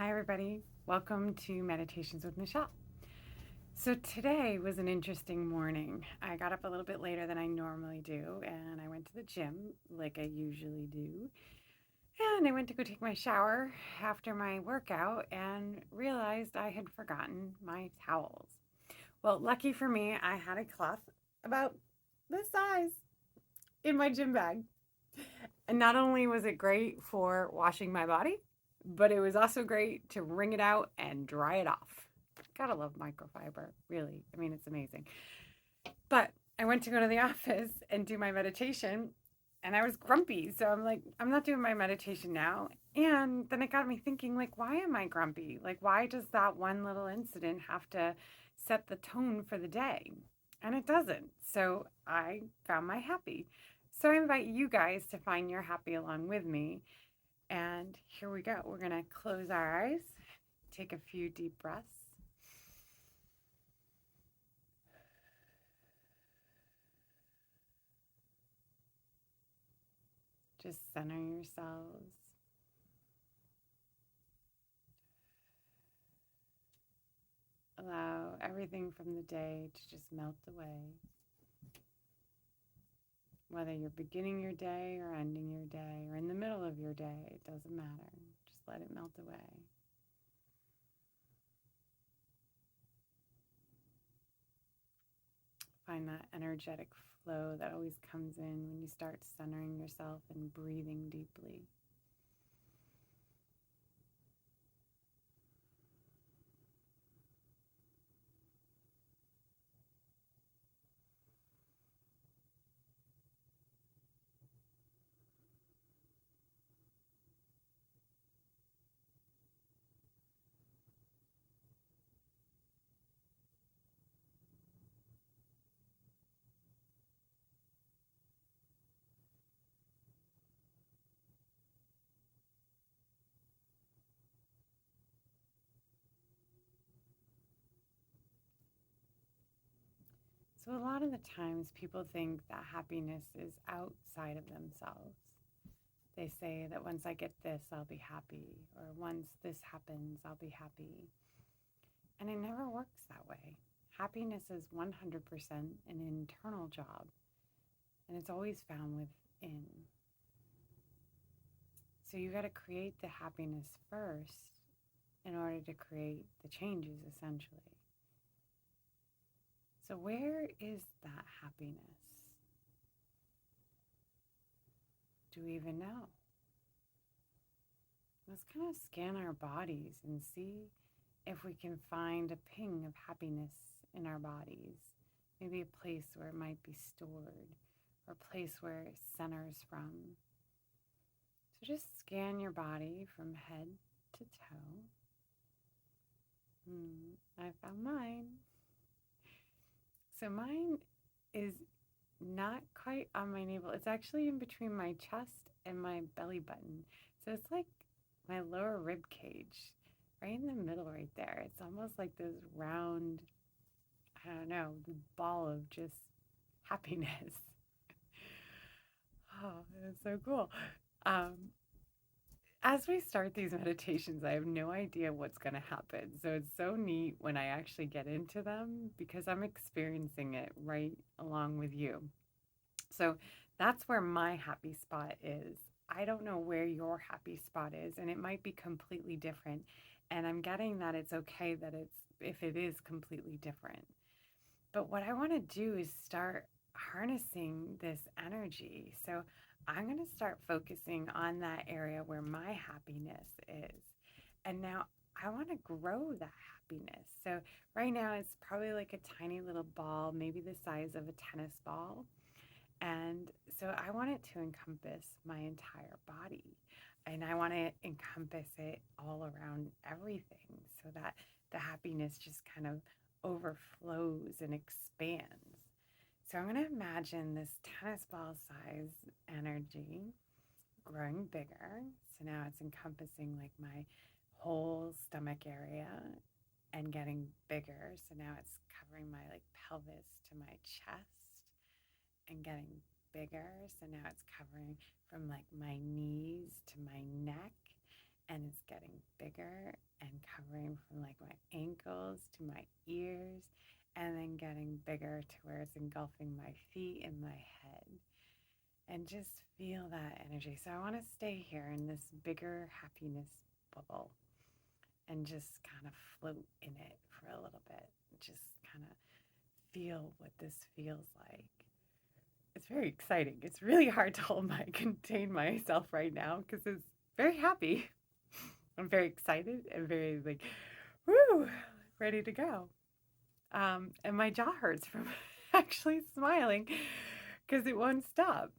Hi, everybody. Welcome to Meditations with Michelle. So, today was an interesting morning. I got up a little bit later than I normally do, and I went to the gym like I usually do. And I went to go take my shower after my workout and realized I had forgotten my towels. Well, lucky for me, I had a cloth about this size in my gym bag. And not only was it great for washing my body, but it was also great to wring it out and dry it off. Gotta love microfiber, really. I mean, it's amazing. But I went to go to the office and do my meditation, and I was grumpy. So I'm like, I'm not doing my meditation now. And then it got me thinking, like, why am I grumpy? Like, why does that one little incident have to set the tone for the day? And it doesn't. So I found my happy. So I invite you guys to find your happy along with me. And here we go. We're going to close our eyes, take a few deep breaths. Just center yourselves. Allow everything from the day to just melt away. Whether you're beginning your day or ending your day or in the middle of your day, it doesn't matter. Just let it melt away. Find that energetic flow that always comes in when you start centering yourself and breathing deeply. So, a lot of the times people think that happiness is outside of themselves. They say that once I get this, I'll be happy, or once this happens, I'll be happy. And it never works that way. Happiness is 100% an internal job, and it's always found within. So, you got to create the happiness first in order to create the changes, essentially. So, where is that happiness? Do we even know? Let's kind of scan our bodies and see if we can find a ping of happiness in our bodies. Maybe a place where it might be stored or a place where it centers from. So just scan your body from head to toe. I found mine. So mine is not quite on my navel. It's actually in between my chest and my belly button. So it's like my lower rib cage, right in the middle, right there. It's almost like this round, I don't know, the ball of just happiness. Oh, it's so cool. Um, as we start these meditations, I have no idea what's going to happen. So it's so neat when I actually get into them because I'm experiencing it right along with you. So that's where my happy spot is. I don't know where your happy spot is, and it might be completely different. And I'm getting that it's okay that it's if it is completely different. But what I want to do is start harnessing this energy. So I'm going to start focusing on that area where my happiness is. And now I want to grow that happiness. So right now it's probably like a tiny little ball, maybe the size of a tennis ball. And so I want it to encompass my entire body. And I want to encompass it all around everything so that the happiness just kind of overflows and expands. So I'm going to imagine this tennis ball size energy growing bigger. So now it's encompassing like my whole stomach area and getting bigger. So now it's covering my like pelvis to my chest and getting bigger. So now it's covering from like my knees to my neck and it's getting bigger covering from like my ankles to my ears, and then getting bigger to where it's engulfing my feet and my head. And just feel that energy. So I want to stay here in this bigger happiness bubble and just kind of float in it for a little bit. Just kind of feel what this feels like. It's very exciting. It's really hard to contain myself right now because it's very happy. I'm very excited and very like, woo, ready to go. And my jaw hurts from actually smiling because it won't stop.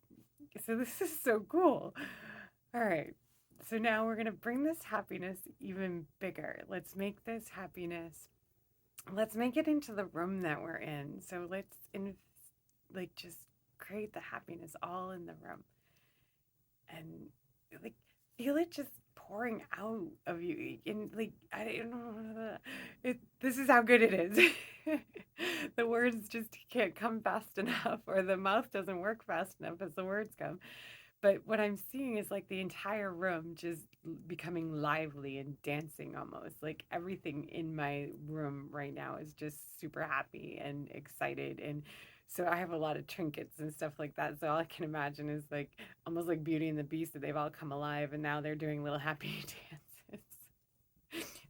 So this is so cool. All right. So now we're going to bring this happiness even bigger. Let's make this happiness, let's make it into the room that we're in. So just create the happiness all in the room. And like feel it just pouring out of you. And like I don't know, this is how good it is. The words just can't come fast enough, or the mouth doesn't work fast enough as the words come. But what I'm seeing is like the entire room just becoming lively and dancing almost. Like everything in my room right now is just super happy and excited. And so I have a lot of trinkets and stuff like that. So all I can imagine is like almost like Beauty and the Beast, that they've all come alive and now they're doing little happy dances.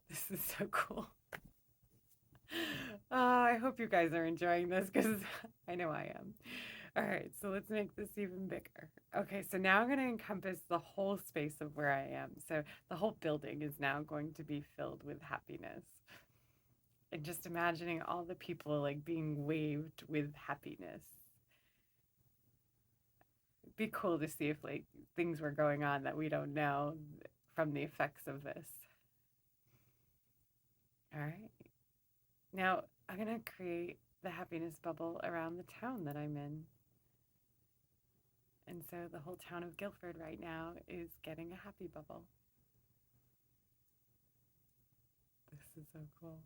This is so cool. I hope you guys are enjoying this because I know I am. All right, so let's make this even bigger. Okay, so now I'm going to encompass the whole space of where I am. So the whole building is now going to be filled with happiness. And just imagining all the people like being waved with happiness. It'd be cool to see if like things were going on that we don't know from the effects of this. All right. Now I'm going to create the happiness bubble around the town that I'm in. And so the whole town of Guilford right now is getting a happy bubble. This is so cool.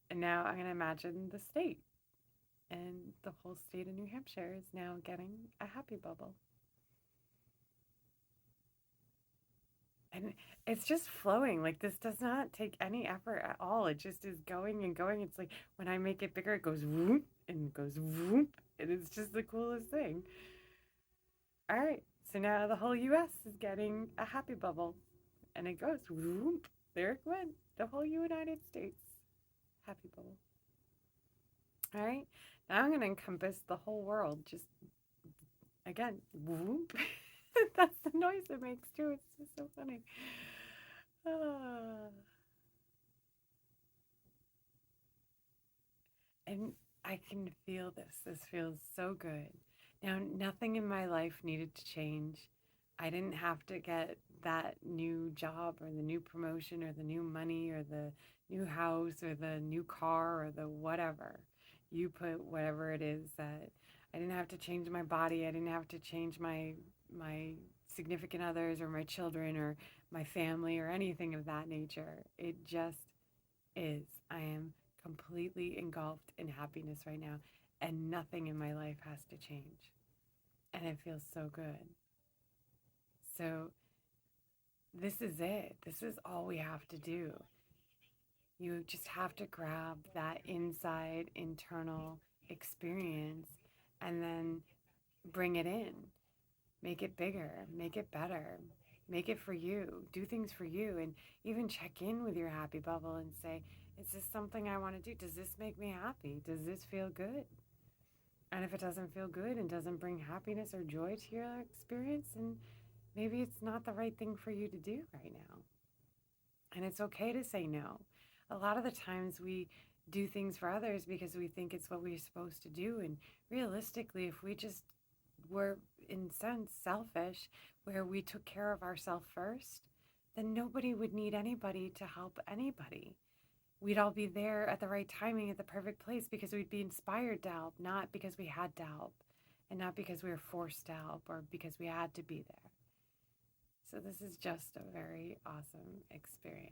And now I'm going to imagine the state. And the whole state of New Hampshire is now getting a happy bubble. And it's just flowing. Like this does not take any effort at all. It just is going and going. It's like when I make it bigger, it goes whoop and it goes whoop. And it's just the coolest thing. All right. So now the whole US is getting a happy bubble. And it goes whoop. There it went. The whole United States. Happy bubble. All right. Now I'm going to encompass the whole world. Just again, whoop. That's the noise it makes too. It's just so funny. Ah. And I can feel this. This feels so good. Now, nothing in my life needed to change. I didn't have to get that new job or the new promotion or the new money or the new house or the new car or the whatever. You put whatever it is that I didn't have to change my body. I didn't have to change my significant others or my children or my family or anything of that nature. It just is. I am completely engulfed in happiness right now, and nothing in my life has to change. And it feels so good. So, this is it. This is all we have to do. You just have to grab that inside, internal experience and then bring it in. Make it bigger, make it better, make it for you. Do things for you, and even check in with your happy bubble and say, is this something I want to do? Does this make me happy? Does this feel good? And if it doesn't feel good and doesn't bring happiness or joy to your experience, then maybe it's not the right thing for you to do right now. And it's okay to say no. A lot of the times we do things for others because we think it's what we're supposed to do. And realistically, if we just were, in a sense, selfish, where we took care of ourselves first, then nobody would need anybody to help anybody. We'd all be there at the right timing at the perfect place because we'd be inspired to help, not because we had to help, and not because we were forced to help or because we had to be there. So this is just a very awesome experience.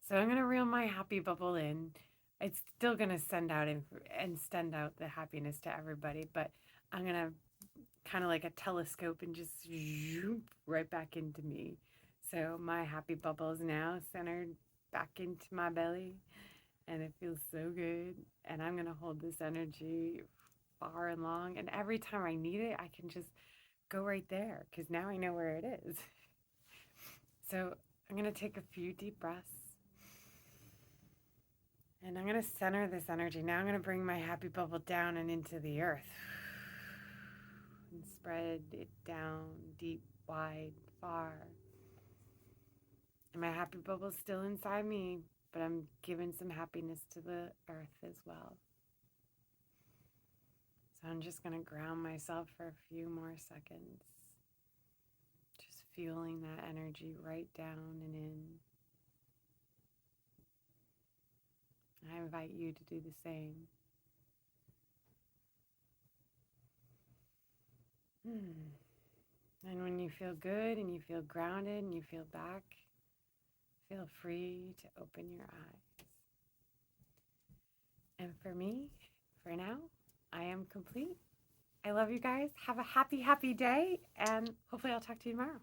So I'm going to reel my happy bubble in. It's still going to send out and send out the happiness to everybody, but I'm going to kind of like a telescope and just zoom right back into me. So my happy bubble is now centered back into my belly, and it feels so good. And I'm going to hold this energy far and long. And every time I need it, I can just go right there because now I know where it is. So I'm going to take a few deep breaths. And I'm going to center this energy. Now I'm going to bring my happy bubble down and into the earth. And spread it down deep, wide, far. And my happy bubble's still inside me, but I'm giving some happiness to the earth as well. So I'm just going to ground myself for a few more seconds. Just feeling that energy right down and in. I invite you to do the same. And when you feel good and you feel grounded and you feel back, feel free to open your eyes. And for me, for now, I am complete. I love you guys. Have a happy, happy day, and hopefully I'll talk to you tomorrow.